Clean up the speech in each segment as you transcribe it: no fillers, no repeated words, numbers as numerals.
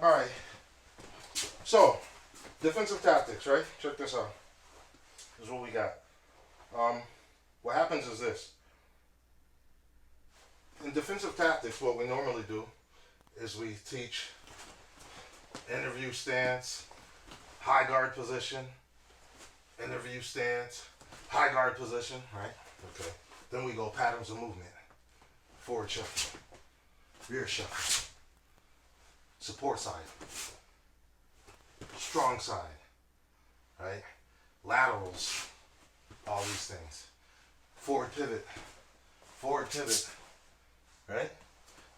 All right. So, defensive tactics, right? Check this out. This is what we got. What happens is this. In defensive tactics, what we normally do is we teach interview stance, high guard position, interview stance, high guard position, right? Okay. Then we go patterns of movement. Forward shuffle, rear shuffle, support side, strong side, right? Laterals, all these things. Forward pivot, right?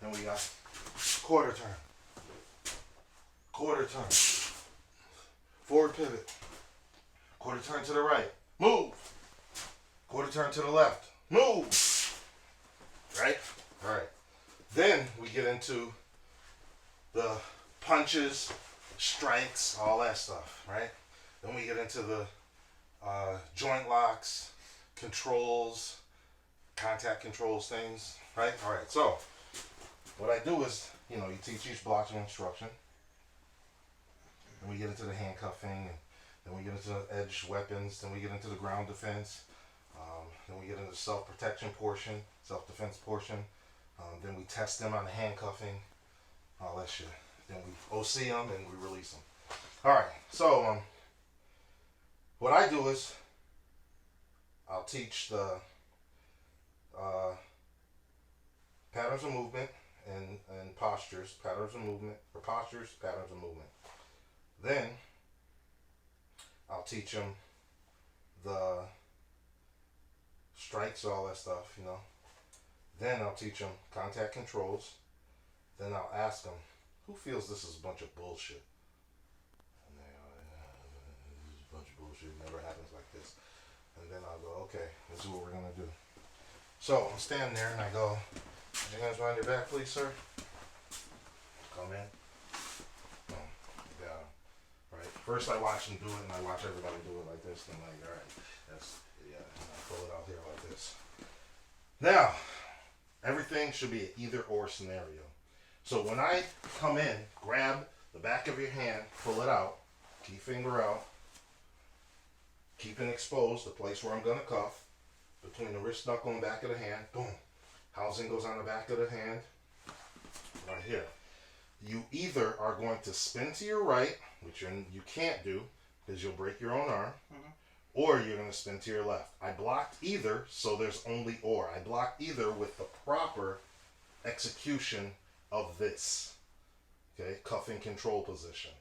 Then we got quarter turn, forward pivot, quarter turn to the right, move, quarter turn to the left, move, right? All right. Then we get into the punches, strikes, all that stuff, right? Then we get into the joint locks, controls, contact controls things, right? All right. So what I do is, you teach each block of instruction. Then we get into the handcuffing, and then we get into the edge weapons. Then we get into the ground defense. Then we get into the self-protection portion, self-defense portion. Then we test them on the handcuffing, all that shit. Then we OC them and we release them. All right. So what I do is I'll teach the patterns of movement and postures, patterns of movement, or postures, patterns of movement. Then I'll teach them the strikes, all that stuff, Then I'll teach them contact controls. Then I'll ask them, who feels this is a bunch of bullshit? And they go, this is a bunch of bullshit. It never happens like this. And then I'll go, okay, this is what we're going to do. So I'm standing there and I go, would you guys wind your back, please, sir? Come in. Boom. Yeah. Right. First I watch them do it, and I watch everybody do it like this. And I'm like, all right, and I pull it out here like this. Now, everything should be an either or scenario. So when I come in, grab the back of your hand, pull it out, key finger out, keeping exposed, the place where I'm going to cuff, between the wrist knuckle and back of the hand, boom. Housing goes on the back of the hand, right here. You either are going to spin to your right, which you can't do because you'll break your own arm, or you're going to spin to your left. I blocked either, so there's only or. I blocked either with the proper execution of this. Okay, cuffing control position.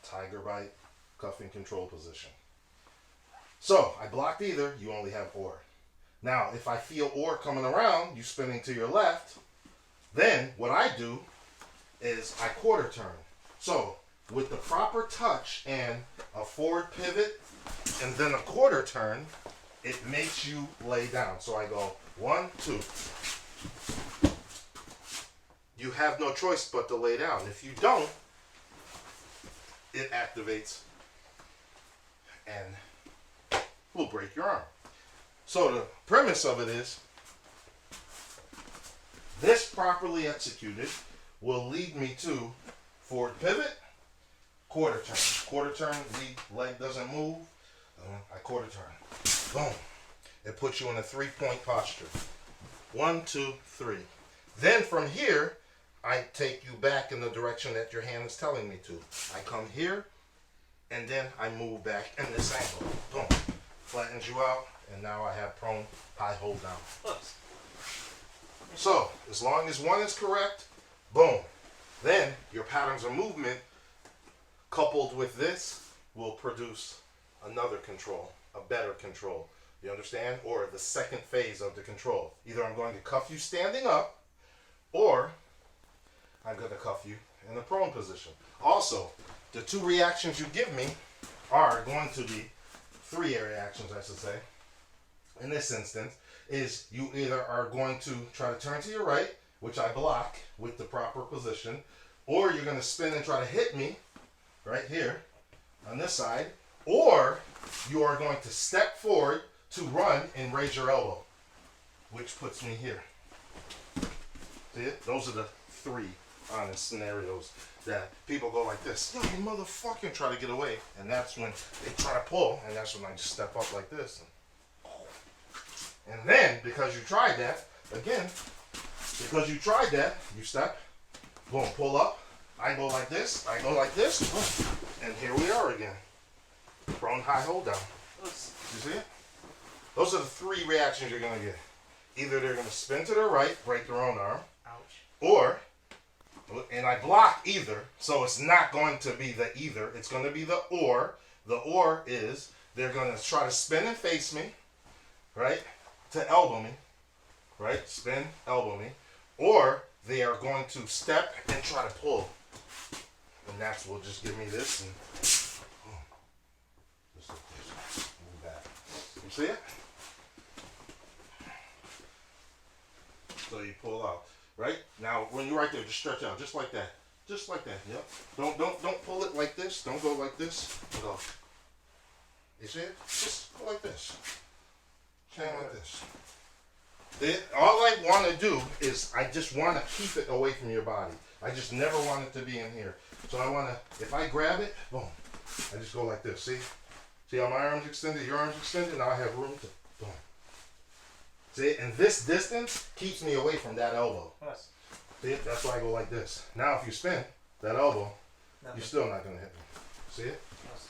Tiger bite, cuffing control position. So, I blocked either, you only have or. Now, if I feel or coming around, you spinning to your left, then what I do is I quarter turn. So, with the proper touch and a forward pivot and then a quarter turn, it makes you lay down. So I go 1, 2. You have no choice but to lay down. If you don't, it activates and will break your arm. So the premise of it is, this properly executed will lead me to forward pivot, quarter turn. Quarter turn, the leg doesn't move. I quarter turn. Boom. It puts you in a 3-point posture. 1, 2, 3. Then from here, I take you back in the direction that your hand is telling me to. I come here, and then I move back in this angle. Boom. Flattens you out, and now I have prone, high hold down. So, as long as one is correct, boom. Then your patterns of movement coupled with this will produce another control, a better control. You understand? Or the second phase of the control. Either I'm going to cuff you standing up, or I'm going to cuff you in the prone position. Also, the 2 reactions you give me are going to be 3 reactions, I should say. In this instance, is you either are going to try to turn to your right, which I block with the proper position, or you're going to spin and try to hit me right here on this side, or you are going to step forward to run and raise your elbow, which puts me here. See it? Those are the 3 on in scenarios that people go like this, yo, you motherfucker, try to get away, and that's when they try to pull, and that's when I just step up like this. And then, because you tried that, again, because you tried that, you step, boom, pull up, I go like this, boom, and here we are again. Prone high hold down. You see it? Those are the three reactions you're gonna get. Either they're gonna spin to their right, break their own arm, Ouch. or, and I block either, so it's not going to be the either, it's gonna be the or. The or is they're gonna try to spin and face me, right, to elbow me, right, spin, elbow me, or they are going to step and try to pull. And that's what will just give me this and boom. Just like this. Move back. You see it? So you pull out. Right? Now when you're right there, just stretch out. Just like that. Just like that. Yep. Don't pull it like this. Don't go like this. Go. You see it? Just go like this. Chain like this. All I want to do is I just want to keep it away from your body. I just never want it to be in here. So I want to, if I grab it, boom, I just go like this. See? See how my arm's extended, your arm's extended? Now I have room to, boom. See? And this distance keeps me away from that elbow. Yes. See? That's why I go like this. Now if you spin that elbow, Nothing. you're still not going to hit me. See it? Yes.